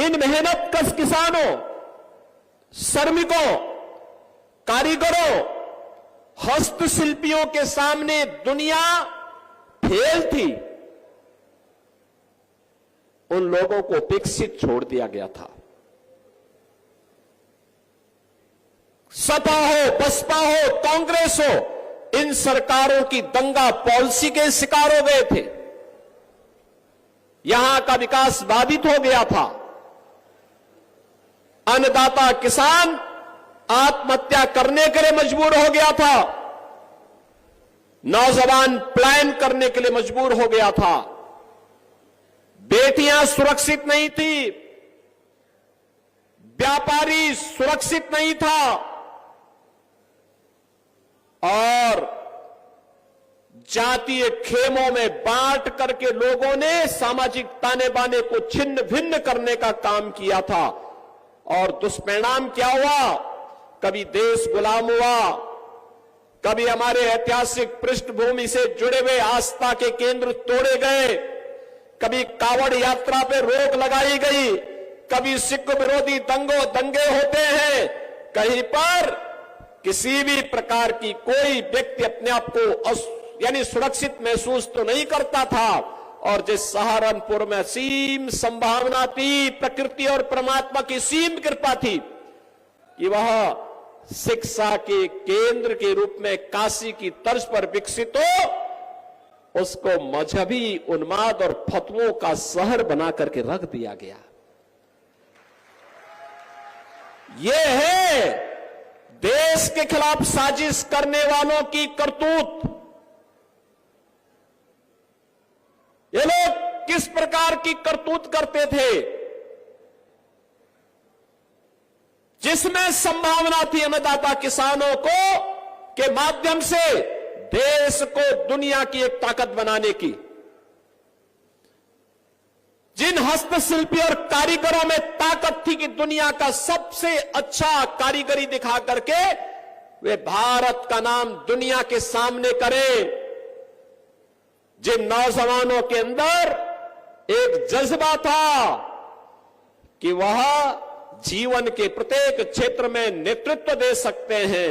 इन मेहनतकश किसानों, श्रमिकों, कारीगरों, हस्तशिल्पियों के सामने दुनिया फेल थी। उन लोगों को उपेक्षित छोड़ दिया गया था। सपा हो, बसपा हो, कांग्रेस हो, इन सरकारों की दंगा पॉलिसी के शिकार हो गए थे। यहां का विकास बाधित हो गया था। अन्नदाता किसान आत्महत्या करने के लिए मजबूर हो गया था। नौजवान पलायन करने के लिए मजबूर हो गया था। बेटियां सुरक्षित नहीं थी, व्यापारी सुरक्षित नहीं था, और जातीय खेमों में बांट करके लोगों ने सामाजिक ताने बाने को छिन्न भिन्न करने का काम किया था। और दुष्परिणाम क्या हुआ? कभी देश गुलाम हुआ, कभी हमारे ऐतिहासिक पृष्ठभूमि से जुड़े हुए आस्था के केंद्र तोड़े गए, कभी कावड़ यात्रा पे रोक लगाई गई, कभी सिख विरोधी दंगे होते हैं। कहीं पर किसी भी प्रकार की कोई व्यक्ति अपने आप को यानी सुरक्षित महसूस तो नहीं करता था। और जिस सहारनपुर में असीम संभावना थी, प्रकृति और परमात्मा की सीम कृपा थी कि वह शिक्षा के केंद्र के रूप में काशी की तर्ज पर विकसित हो, उसको मजहबी उन्माद और फतवों का शहर बना करके रख दिया गया। यह है देश के खिलाफ साजिश करने वालों की करतूत। ये लोग किस प्रकार की करतूत करते थे? जिसमें संभावना थी अन्नदाता किसानों को के माध्यम से देश को दुनिया की एक ताकत बनाने की, जिन हस्तशिल्पी और कारीगरों में ताकत थी कि दुनिया का सबसे अच्छा कारीगरी दिखा करके वे भारत का नाम दुनिया के सामने करें, जिन नौजवानों के अंदर एक जज्बा था कि वह जीवन के प्रत्येक क्षेत्र में नेतृत्व दे सकते हैं,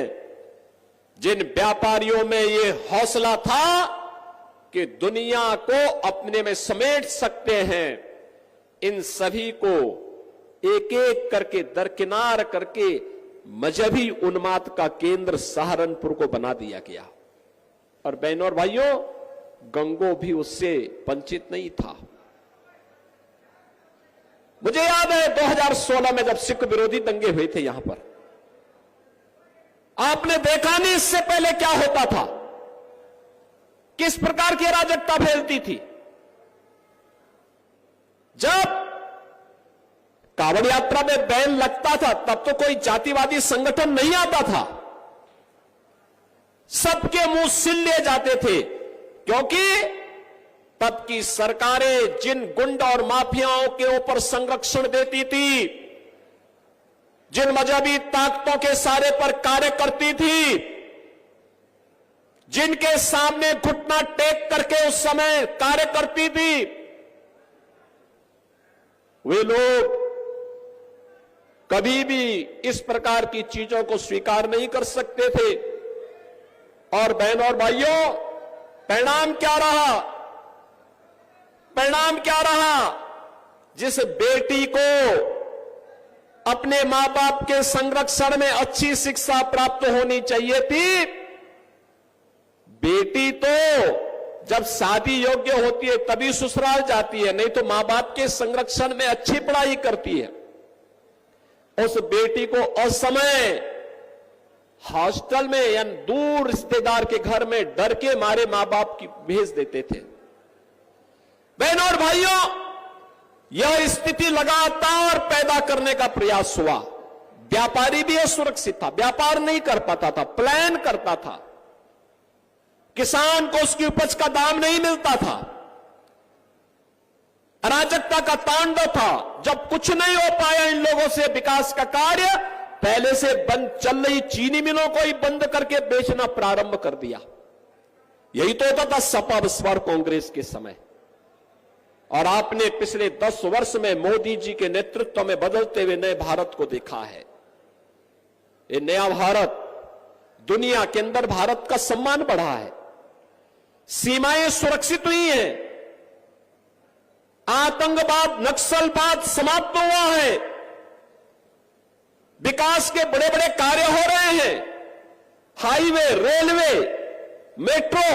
जिन व्यापारियों में ये हौसला था कि दुनिया को अपने में समेट सकते हैं, इन सभी को एक एक करके दरकिनार करके मजहबी उन्माद का केंद्र सहारनपुर को बना दिया गया। और बहनों और भाइयों, गंगो भी उससे वंचित नहीं था। मुझे याद है 2016 में जब सिख विरोधी दंगे हुए थे यहां पर, आपने देखा नहीं इससे पहले क्या होता था, किस प्रकार की अराजकता फैलती थी। जब कावड़ यात्रा में बैन लगता था तब तो कोई जातिवादी संगठन नहीं आता था, सबके मुंह सिल लिए जाते थे, क्योंकि तब की सरकारें जिन गुंडा और माफियाओं के ऊपर संरक्षण देती थी, जिन मजहबी ताकतों के सारे पर कार्य करती थी, जिनके सामने घुटना टेक करके उस समय कार्य करती थी, वे लोग कभी भी इस प्रकार की चीजों को स्वीकार नहीं कर सकते थे। और बहनों और भाइयों, परिणाम क्या रहा? परिणाम क्या रहा? जिस बेटी को अपने मां बाप के संरक्षण में अच्छी शिक्षा प्राप्त होनी चाहिए थी, बेटी तो जब शादी योग्य होती है तभी ससुराल जाती है, नहीं तो मां बाप के संरक्षण में अच्छी पढ़ाई करती है। उस बेटी को असमय हॉस्टल में या दूर रिश्तेदार के घर में डर के मारे मां बाप की भेज देते थे। बहनों और भाइयों, यह स्थिति लगातार पैदा करने का प्रयास हुआ। व्यापारी भी असुरक्षित था, व्यापार नहीं कर पाता था, प्लान करता था, किसान को उसकी उपज का दाम नहीं मिलता था, अराजकता का तांडव था। जब कुछ नहीं हो पाया इन लोगों से विकास का कार्य, पहले से बंद चल रही चीनी मिलों को ही बंद करके बेचना प्रारंभ कर दिया। यही तो होता था सपा बसपा कांग्रेस के समय। और आपने पिछले 10 वर्ष में मोदी जी के नेतृत्व में बदलते हुए नए भारत को देखा है। ये नया भारत, दुनिया के अंदर भारत का सम्मान बढ़ा है, सीमाएं सुरक्षित हुई हैं, आतंकवाद, नक्सलवाद समाप्त हुआ है, विकास के बड़े बड़े कार्य हो रहे हैं, highway, railway, metro,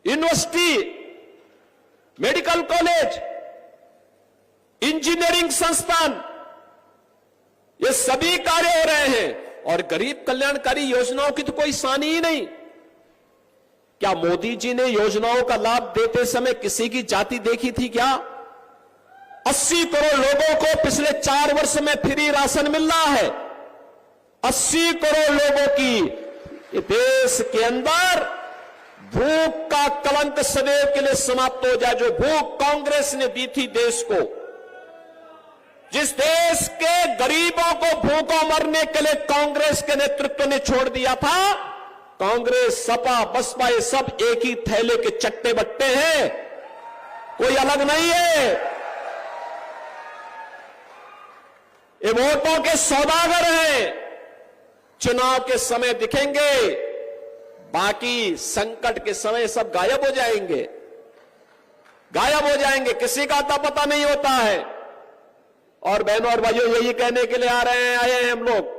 university, medical college, engineering संस्थान, ये सभी कार्य हो रहे हैं। और गरीब कल्याणकारी योजनाओं की तो कोई सानी ही नहीं। क्या मोदी जी ने योजनाओं का लाभ देते समय किसी की जाति देखी थी क्या? 80 करोड़ लोगों को पिछले 4 वर्ष में फ्री राशन मिल रहा है। 80 करोड़ लोगों की देश के अंदर भूख का कलंक सदैव के लिए समाप्त हो जाए। जो भूख कांग्रेस ने दी थी देश को, जिस देश के गरीबों को भूखों मरने के लिए कांग्रेस के नेतृत्व ने छोड़ दिया था, कांग्रेस, सपा, बसपा, ये सब एक ही थैले के चट्टे बट्टे हैं, कोई अलग नहीं है। ये वोटों के सौदागर हैं, चुनाव के समय दिखेंगे, बाकी संकट के समय सब गायब हो जाएंगे, गायब हो जाएंगे, किसी का आता पता नहीं होता है। और बहनों और भाइयों, यही कहने के लिए आए हैं हम लोग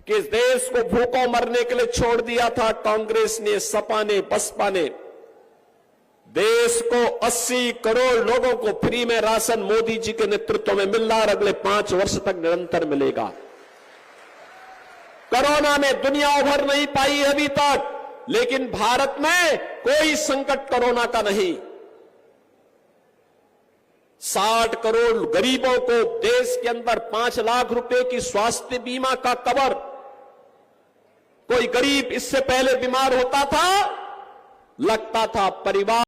कि इस देश को भूखों मरने के लिए छोड़ दिया था कांग्रेस ने, सपा ने, बसपा ने। देश को 80 करोड़ लोगों को फ्री में राशन मोदी जी के नेतृत्व में मिल रहा और अगले 5 वर्ष तक निरंतर मिलेगा। कोरोना में दुनिया उभर नहीं पाई अभी तक, लेकिन भारत में कोई संकट कोरोना का नहीं। 60 करोड़ गरीबों को देश के अंदर 5 लाख रुपए की स्वास्थ्य बीमा का कवर। कोई गरीब इससे पहले बीमार होता था, लगता था परिवार